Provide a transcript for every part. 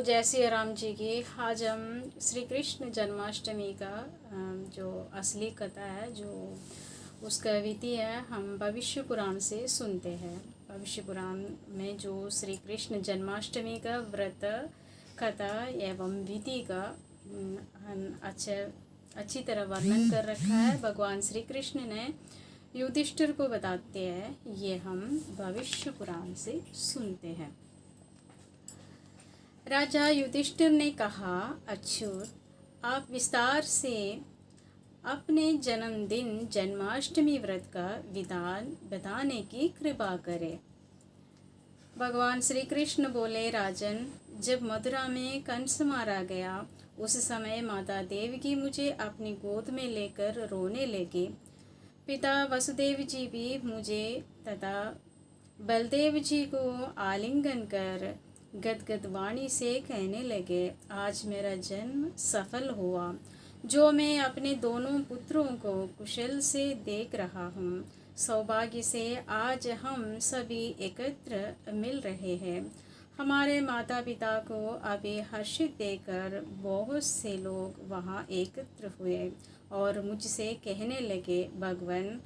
जय श्री राम जी की। आज हम श्री कृष्ण जन्माष्टमी का जो असली कथा है, जो उसका विधि है, हम भविष्य पुराण से सुनते हैं। भविष्य पुराण में जो श्री कृष्ण जन्माष्टमी का व्रत कथा एवं विधि का अच्छी तरह वर्णन कर रखा है। भगवान श्री कृष्ण ने युधिष्ठिर को बताते हैं, ये हम भविष्य पुराण से सुनते हैं। राजा युधिष्ठिर ने कहा, अच्युत, आप विस्तार से अपने जन्मदिन जन्माष्टमी व्रत का विधान बताने की कृपा करें। भगवान श्री कृष्ण बोले, राजन, जब मथुरा में कंस मारा गया, उस समय माता देवकी मुझे अपनी गोद में लेकर रोने लगी। पिता वसुदेव जी भी मुझे तथा बलदेव जी को आलिंगन कर गदगद वाणी से कहने लगे, आज मेरा जन्म सफल हुआ, जो मैं अपने दोनों पुत्रों को कुशल से देख रहा हूँ। सौभाग्य से आज हम सभी एकत्र मिल रहे हैं। हमारे माता पिता को अभी हर्षित देखकर बहुत से लोग वहाँ एकत्र हुए और मुझसे कहने लगे, भगवान,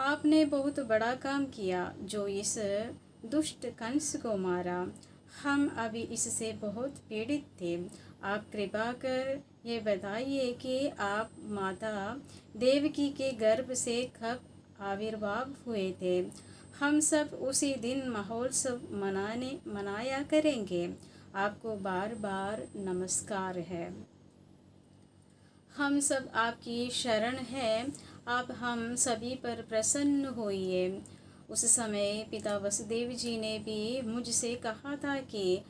आपने बहुत बड़ा काम किया जो इस दुष्ट कंस को मारा। हम अभी इससे बहुत पीड़ित थे। आप कृपा कर ये बताइए कि आप माता देवकी के गर्भ से कब आविर्भाव हुए थे। हम सब उसी दिन महोत्सव मनाया करेंगे। आपको बार बार नमस्कार है। हम सब आपकी शरण है। आप हम सभी पर प्रसन्न होइए। उस समय पिता वसुदेव जी ने भी मुझसे कहा था कि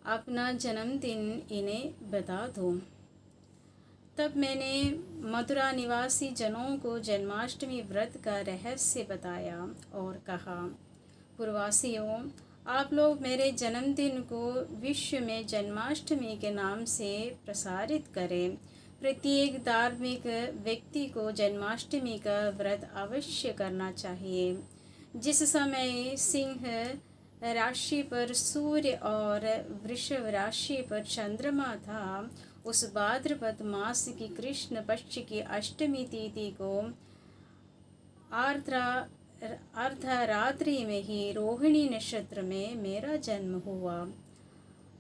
अपना जन्मदिन इन्हें बता दो। तब मैंने मथुरा निवासी जनों को जन्माष्टमी व्रत का रहस्य बताया और कहा, पूर्ववासियों, आप लोग मेरे जन्मदिन को विश्व में जन्माष्टमी के नाम से प्रसारित करें। प्रत्येक धार्मिक व्यक्ति को जन्माष्टमी का व्रत अवश्य करना चाहिए। जिस समय सिंह राशि पर सूर्य और वृषभ राशि पर चंद्रमा था, उस भाद्रपद मास की कृष्ण पक्ष की अष्टमी तिथि को अर्धरात्रि में ही रोहिणी नक्षत्र में मेरा जन्म हुआ।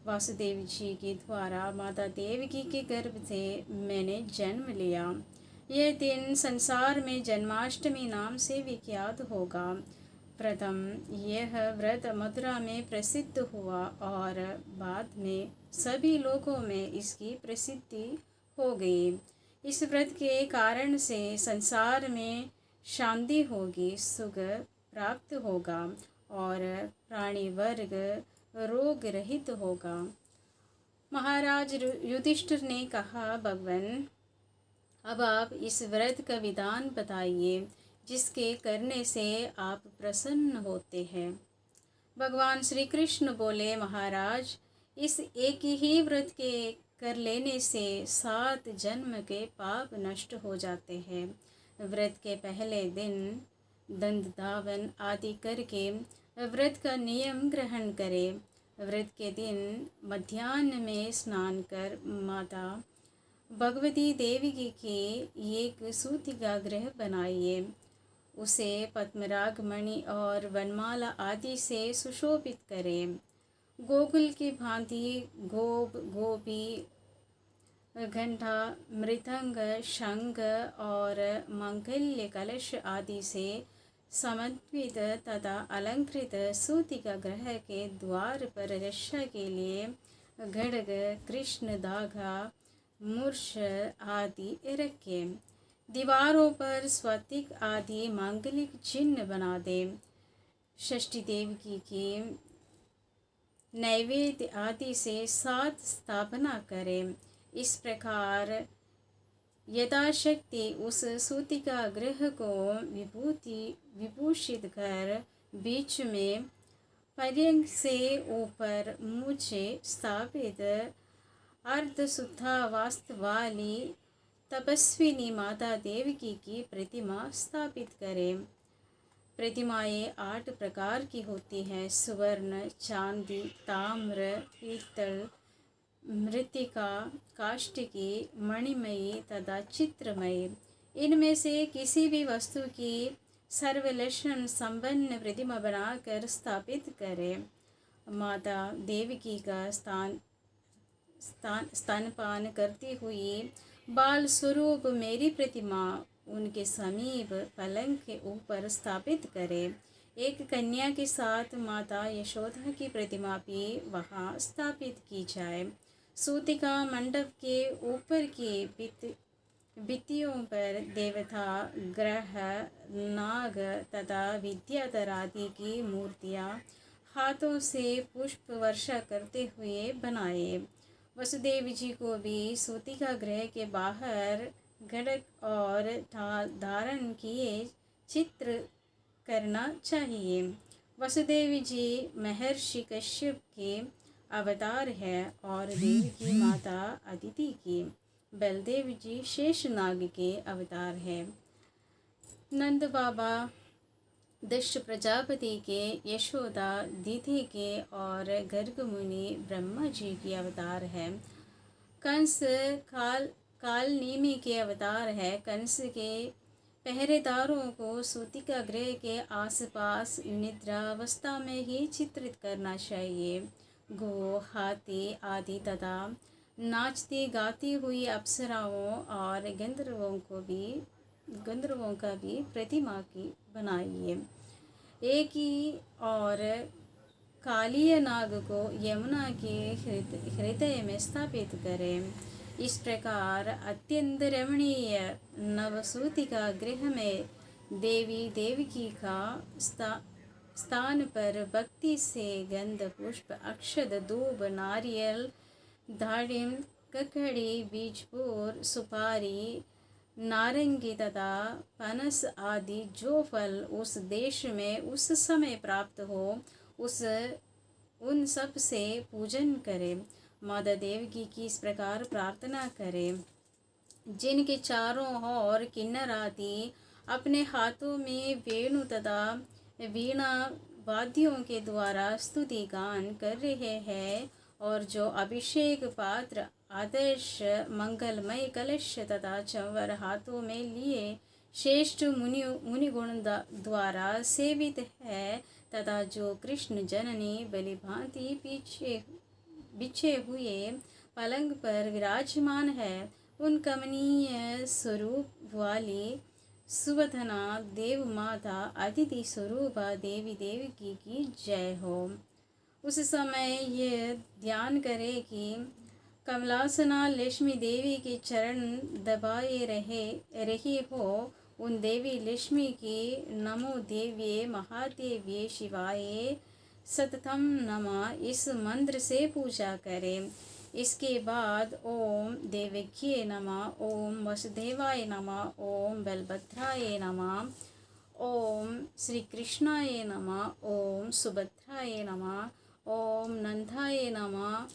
वासुदेव जी के द्वारा माता देवकी के गर्भ से मैंने जन्म लिया। यह दिन संसार में जन्माष्टमी नाम से विख्यात होगा। प्रथम यह व्रत मथुरा में प्रसिद्ध हुआ और बाद में सभी लोगों में इसकी प्रसिद्धि हो गई। इस व्रत के कारण से संसार में शांति होगी, सुख प्राप्त होगा और प्राणी वर्ग रोग रहित होगा। महाराज युधिष्ठिर ने कहा, भगवान, अब आप इस व्रत का विधान बताइए जिसके करने से आप प्रसन्न होते हैं। भगवान श्री कृष्ण बोले, महाराज, इस एक ही व्रत के कर लेने से 7 जन्म के पाप नष्ट हो जाते हैं। व्रत के पहले दिन दंड धावन आदि करके व्रत का नियम ग्रहण करें। व्रत के दिन मध्याह्न में स्नान कर माता भगवती देवी की एक सूतिका गृह बनाइए। उसे पद्मराग मणि और वनमाला आदि से सुशोभित करें। गोकुल की भांति गोपी घंटा, मृदंग, शंख और मंगल्य कलश आदि से समन्वित तथा अलंकृत सूतिका गृह के द्वार पर रक्षा के लिए खड्ग, कृष्ण धागा, मूर्छ आदि रखें। दीवारों पर स्वस्तिक आदि मांगलिक चिन्ह बना दें। षष्ठी देवकी की नैवेद्य आदि से 7 स्थापना करें। इस प्रकार यथाशक्ति उस सूतिका गृह को विभूषित कर बीच में पर्यंक से ऊपर मुझे स्थापित अर्धशुद्धावस्था वाली तपस्विनी माता देवकी की प्रतिमा स्थापित करें। प्रतिमाएं 8 प्रकार की होती हैं: सुवर्ण, चांदी, ताम्र, पीतल, मृत्तिका, काष्ठिकी, मणिमयी तथा चित्रमयी, इनमें से किसी भी वस्तु की सर्वलक्षण संपन्न प्रतिमा बनाकर स्थापित करें। माता देवकी का स्तनपान करती हुई बाल स्वरूप मेरी प्रतिमा उनके समीप पलंग के ऊपर स्थापित करें। एक कन्या के साथ माता यशोदा की प्रतिमा भी वहाँ स्थापित की जाए। सूतिका मंडप के ऊपर की भित्तियों पर देवता, ग्रह, नाग तथा विद्याधर आदि की मूर्तियाँ हाथों से पुष्प वर्षा करते हुए बनाए। वसुदेव जी को भी सूतिका गृह के बाहर घटक और धारण किए चित्र करना चाहिए। वसुदेव जी महर्षि कश्यप के अवतार है और देव की माता अदिति की। बलदेव जी शेषनाग के अवतार है। नंद बाबा दक्ष प्रजापति के, यशोदा दीदी के और गर्ग मुनि ब्रह्मा जी के अवतार है। कंस कालनेमी के अवतार है। कंस के पहरेदारों को सूतिका गृह के आसपास निद्रावस्था में ही चित्रित करना चाहिए। गो, हाथी आदि तथा नाचती गाती हुई अप्सराओं और गंधर्वों का भी प्रतिमा की बनाइए। एक ही और कालीय नाग को यमुना के हृदय में स्थापित करें। इस प्रकार अत्यंत रमणीय नवसूतिका गृह में देवी देवकी का स्थान पर भक्ति से गंध, पुष्प, अक्षत, दूब, नारियल, दाड़िम, ककड़ी, बीजपूर, सुपारी, नारंगी तथा पनस आदि जो फल उस देश में उस समय प्राप्त हो उन सब से पूजन करें। माता देवकी की इस प्रकार प्रार्थना करें। जिनके चारों ओर किन्नर आदि अपने हाथों में वेणु तथा वीणा वाद्यों के द्वारा स्तुति गान कर रहे हैं और जो अभिषेक पात्र, आदर्श, मंगलमय कलश तथा चंवर हाथों में लिए श्रेष्ठ मुनिगुण द्वारा सेवित है तथा जो कृष्ण जननी बलिभांति बिछे हुए पलंग पर विराजमान है, उन कमनीय स्वरूप वाली सुवधना देव माता अदिति स्वरूपा देवी देवकी की जय हो। उस समय यह ध्यान करें कि कमलासना लक्ष्मी देवी के चरण दबाए रही हो। उन देवी लक्ष्मी की नमो देव्ये महादेव्ये शिवाय सततम नमः इस मंत्र से पूजा करें। इसके बाद ओम देवक्ये नमः, ओम वसुदेवाय नमः, ओम बलभद्राय नमः, ओम श्री कृष्णाय नमः, ओम सुभद्राय नमः, ओम नंदाय नमः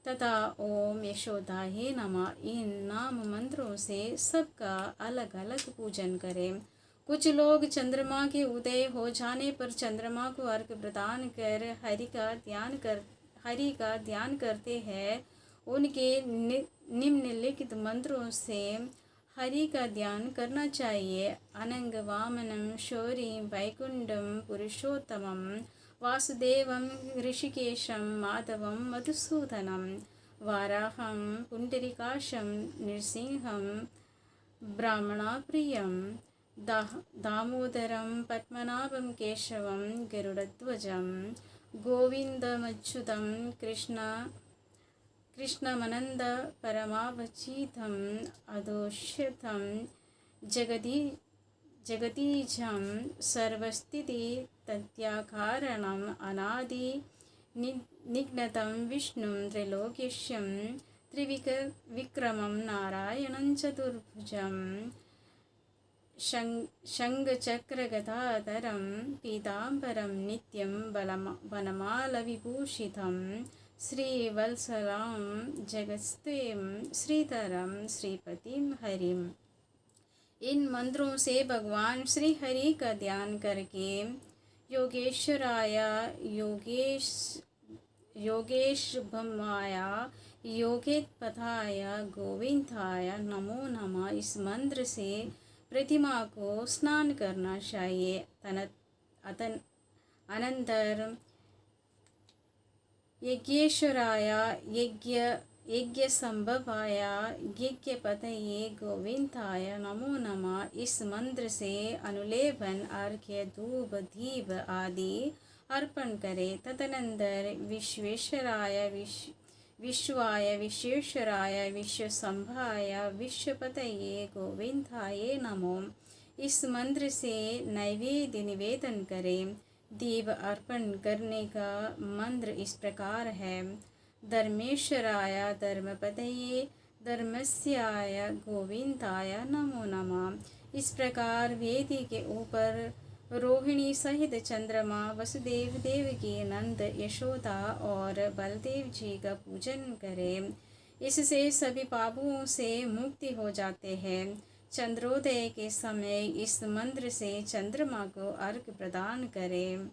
तथा ओम यशोदाय नमः इन नाम मंत्रों से सबका अलग अलग पूजन करें। कुछ लोग चंद्रमा के उदय हो जाने पर चंद्रमा को अर्घ्य प्रदान कर हरि का ध्यान करते हैं। उनके निम्नलिखित मंत्रों से हरि का ध्यान करना चाहिए। अनंग वामनम शौरीं वैकुंठम पुरुषोत्तमम वासुदेवम ऋषिकेशम माधवम मधुसूदनम वाराहम पुंडरीकाशम नृसिंहम ब्राह्मणाप्रियम दामोदरम पद्मनाभम केशवम गरुड़ध्वजम गोविंदमच्युतम कृष्णमनंद परमावचितम अदोष्यतम जगदीजं सर्वस्थिति तत्याकारणम अनादि निघ्नतं विष्णुं त्रैलोक्यं त्रिविक्रमं नारायणं चतुर्भुजं शङ्खचक्रगदाधरं पीताम्बरं नित्यं वनमालविभूषितं श्रीवत्सलं जगत्स्तेम श्रीधरं श्रीपतिं हरिम्। इन मंत्रों से भगवान श्री हरि का ध्यान करके योगेशभमाय योगेत्पथाय गोविंदाय नमो नमः। इस मंत्र से प्रतिमा को स्नान करना चाहिए। अनंतर यज्ञेश्वराय यज्ञसंभवाय यज्ञपतये गोविंदाय नमो नमः। इस मंत्र से अनुलेपन, अर्घ्य, धूप, दीप आदि अर्पण करें। तदनंतर विश्वेश्वराय विश्वाय विश्वेश्वराय विश्वसंभाय विश्वपतये गोविंदाय नमो। इस मंत्र से नैवेद्य निवेदन करें। दीप अर्पण करने का मंत्र इस प्रकार है। धर्मेश्वराय धर्मपतये धर्मस्याय गोविंदाय नमो नमः। इस प्रकार वेदी के ऊपर रोहिणी सहित चंद्रमा, वसुदेव देवकी, नंद, यशोदा और बलदेव जी का पूजन करें। इससे सभी पापों से मुक्ति हो जाते हैं। चंद्रोदय के समय इस मंत्र से चंद्रमा को अर्घ्य प्रदान करें।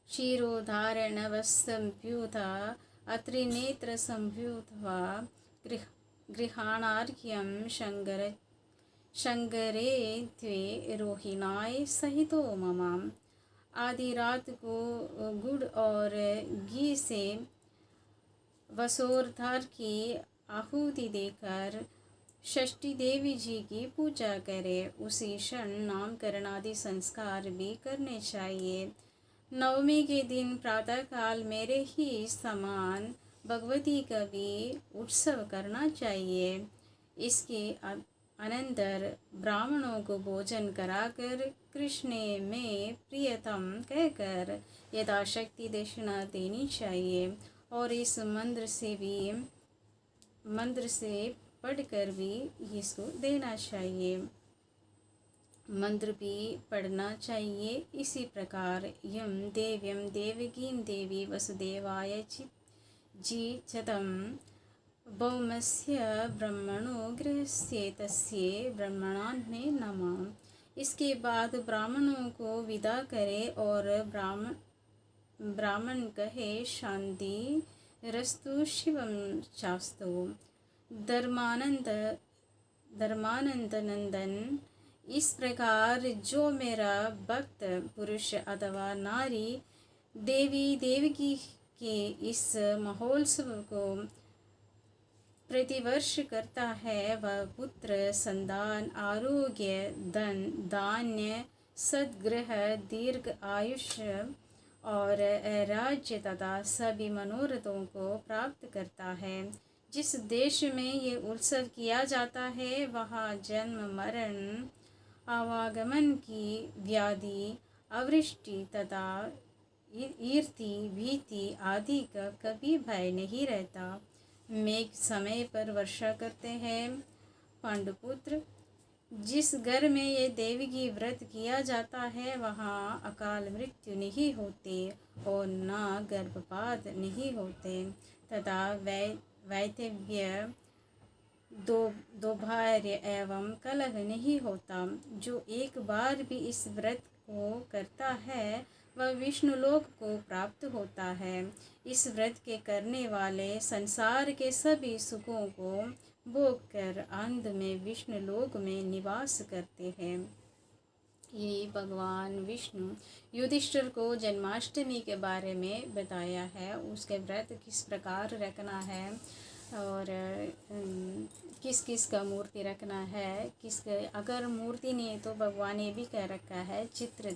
क्षीरोधारणवसंप्युता अत्रिनेत्र संभूत्वा गृहाणार्घ्यं शंकरे द्वे रोहिणाय सहितो मम। आधी रात को गुड़ और घी से वसोर्धार की आहुति देकर षष्ठी देवी जी की पूजा करें। उसी क्षण नामकरण आदि संस्कार भी करने चाहिए। नवमी के दिन प्रातःकाल मेरे ही समान भगवती का भी उत्सव करना चाहिए। इसके अनंतर ब्राह्मणों को भोजन कराकर कृष्ण में प्रियतम कहकर यथाशक्ति दक्षिणा देनी चाहिए। और इस मंत्र से पढ़कर भी इसको देना चाहिए। मंत्र भी पढ़ना चाहिए। इसी प्रकार यम देव्यम देवकीं देवी वसुदेवाय जीचतं भौमस्य ब्रह्मणो गृहस्य तस्य ब्रह्मणान्मे नमः। इसके बाद ब्राह्मणों को विदा करे और ब्राह्मण कहे शांति रस्तु शिवम शास्तु। धर्मानंद नंदन, इस प्रकार जो मेरा भक्त पुरुष अथवा नारी देवी देवकी के इस महोत्सव को प्रतिवर्ष करता है, वह पुत्र, संतान, आरोग्य, धन, धान्य, सद्गृह, दीर्घ आयुष्य और राज्य तथा सभी मनोरथों को प्राप्त करता है। जिस देश में ये उत्सव किया जाता है वहाँ जन्म, मरण, आवागमन की व्याधि, अवृष्टि तथा ईर्ति, भीति आदि का कभी भय नहीं रहता। मेघ समय पर वर्षा करते हैं। पांडुपुत्र, जिस घर में ये देवकी व्रत किया जाता है वहाँ अकाल मृत्यु नहीं होते और न गर्भपात नहीं होते तथा वैधव्य, दोभार्य एवं कलह नहीं होता। जो एक बार भी इस व्रत को करता है वह विष्णु लोक को प्राप्त होता है। इस व्रत के करने वाले संसार के सभी सुखों को भोग कर अंत में विष्णु लोक में निवास करते हैं। ये भगवान विष्णु युधिष्ठिर को जन्माष्टमी के बारे में बताया है। उसके व्रत किस प्रकार रखना है और किस किस का मूर्ति रखना है। अगर मूर्ति नहीं है तो भगवान ने भी कह रखा है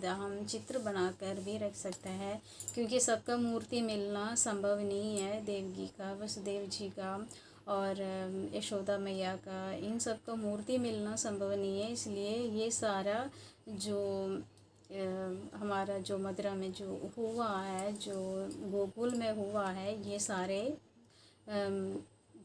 हम चित्र बनाकर भी रख सकते हैं, क्योंकि सबका मूर्ति मिलना संभव नहीं है। देवकी का, वसुदेव जी का और यशोदा मैया का, इन सब का मूर्ति मिलना संभव नहीं है। इसलिए ये सारा जो हमारा जो मथुरा में जो हुआ है, जो गोकुल में हुआ है, ये सारे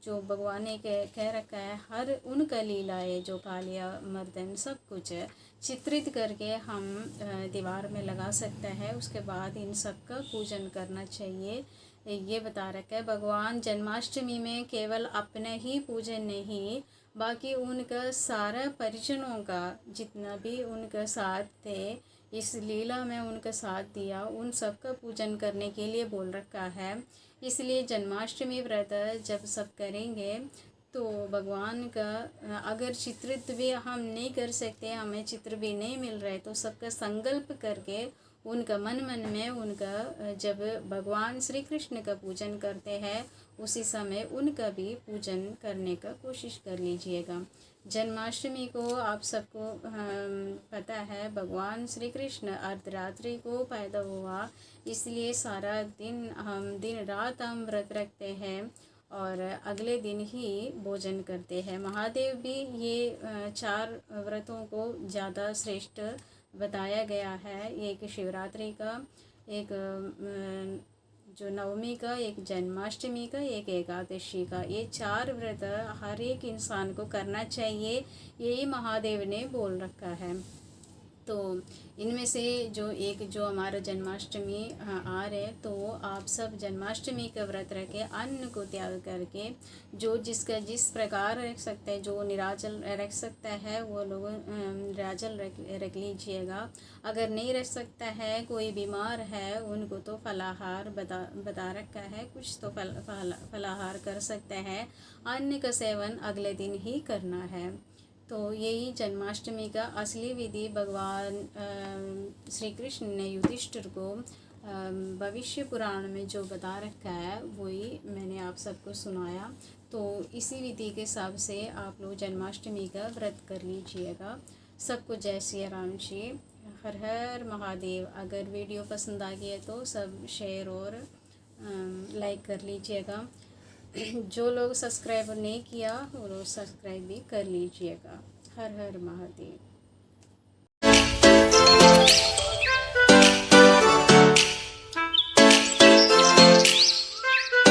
जो भगवान ने कह रखा है, हर उनका लीलाएं जो कालिया मर्दन सब कुछ चित्रित करके हम दीवार में लगा सकते हैं। उसके बाद इन सब का पूजन करना चाहिए। ये बता रखा है भगवान जन्माष्टमी में केवल अपने ही पूजन नहीं, बाकी उनका सारा परिजनों का जितना भी उनका साथ थे इस लीला में उनका साथ दिया, उन सबका पूजन करने के लिए बोल रखा है। इसलिए जन्माष्टमी व्रत जब सब करेंगे तो भगवान का अगर चित्रित भी हम नहीं कर सकते, हमें चित्र भी नहीं मिल रहे, तो सबका संकल्प करके उनका मन में उनका जब भगवान श्री कृष्ण का पूजन करते हैं उसी समय उनका भी पूजन करने का कोशिश कर लीजिएगा। जन्माष्टमी को आप सबको पता है भगवान श्री कृष्ण अर्धरात्रि को पैदा हुआ, इसलिए सारा दिन हम दिन रात हम व्रत रखते हैं और अगले दिन ही भोजन करते हैं। महादेव भी ये 4 व्रतों को ज़्यादा श्रेष्ठ बताया गया है। एक शिवरात्रि का, एक जो नवमी का, एक जन्माष्टमी का, एक एकादशी का, ये 4 व्रत हर एक इंसान को करना चाहिए, यही महादेव ने बोल रखा है। तो इनमें से जो हमारा जन्माष्टमी आ रहे, तो आप सब जन्माष्टमी का व्रत रखें, अन्न को त्याग करके, जो जिसका जिस प्रकार रख सकते हैं, जो निराजल रख सकता है वो लोग निराजल रख लीजिएगा। अगर नहीं रख सकता है, कोई बीमार है, उनको तो फलाहार बता रखा है, कुछ तो फलाहार कर सकते हैं। अन्न का सेवन अगले दिन ही करना है। तो यही जन्माष्टमी का असली विधि भगवान श्री कृष्ण ने युधिष्ठिर को भविष्य पुराण में जो बता रखा है वही मैंने आप सबको सुनाया। तो इसी विधि के हिसाब से आप लोग जन्माष्टमी का व्रत कर लीजिएगा। सबको जय श्री राम जी, हर हर महादेव। अगर वीडियो पसंद आ गई है तो सब शेयर और लाइक कर लीजिएगा। जो लोग सब्सक्राइब नहीं किया वो लोग सब्सक्राइब भी कर लीजिएगा। हर हर महादेव।